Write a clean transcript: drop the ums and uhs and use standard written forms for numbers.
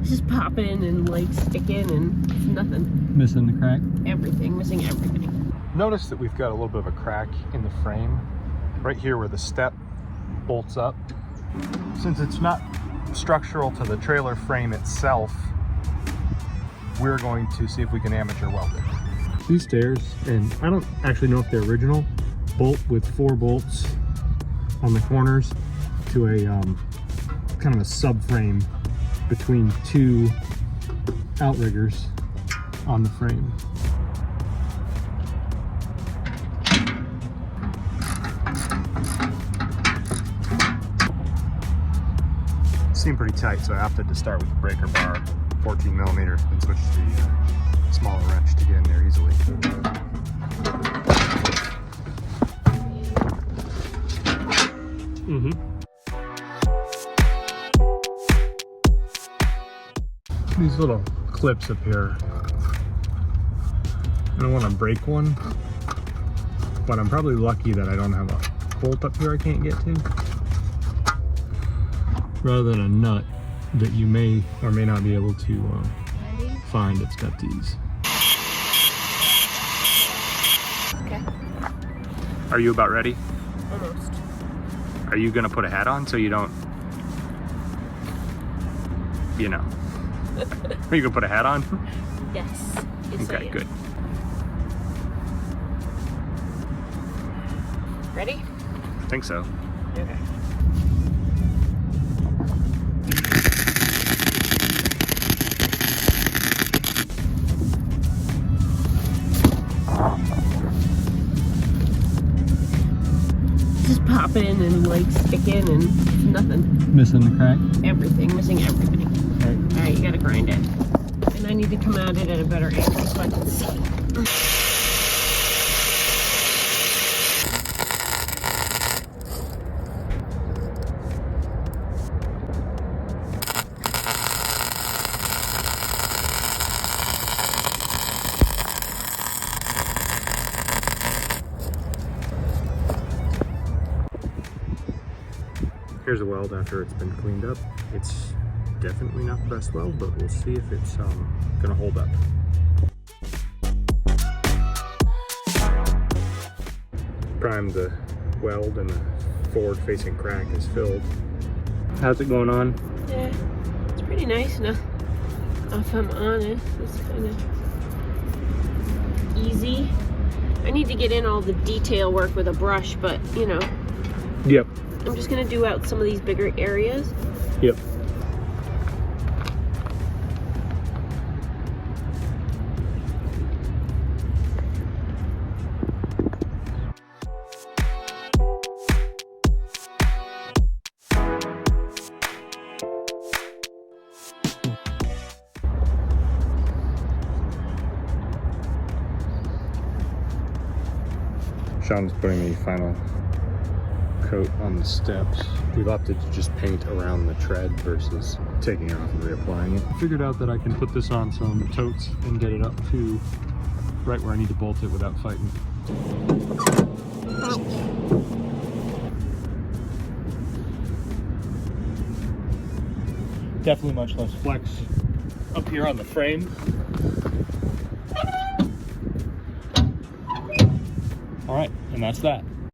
It's just popping and like sticking and it's nothing. Missing the crack? Everything, missing everything. Notice that we've got a little bit of a crack in the frame right here where the step bolts up. Since it's not structural to the trailer frame itself, we're going to see if we can amateur weld it. These stairs, and I don't actually know if they're original, bolt with 4 bolts on the corners to a kind of a subframe between 2 outriggers on the frame. Seem pretty tight, so I opted to start with the breaker bar, 14 millimeter, and switch to the smaller wrench to get in there easily. These little clips up here, I don't want to break one, but I'm probably lucky that I don't have a bolt up here I can't get to, rather than a nut that you may or may not be able to find. It's got these. Okay. Are you about ready? Almost. Are you gonna put a hat on so you don't, you know? Are you gonna put a hat on? Yes. Yes, Okay, good. Ready? I think so. Okay. Just popping and like sticking and nothing. Missing the crack? Everything, missing everything. Right. Alright, you gotta grind it. And I need to come at it at a better angle so I can see. Here's a weld after it's been cleaned up. It's definitely not the best weld, but we'll see if it's gonna hold up. Primed the weld and the forward-facing crack is filled. How's it going on? Yeah, it's pretty nice now. If I'm honest, it's kind of easy. I need to get in all the detail work with a brush, but you know. Yep. I'm just gonna do out some of these bigger areas. Yep. Sean's putting the final coat on the steps. We've opted to just paint around the tread versus taking it off and reapplying it. I figured out that I can put this on some totes and get it up to right where I need to bolt it without fighting. Definitely much less flex up here on the frame. All right, and that's that.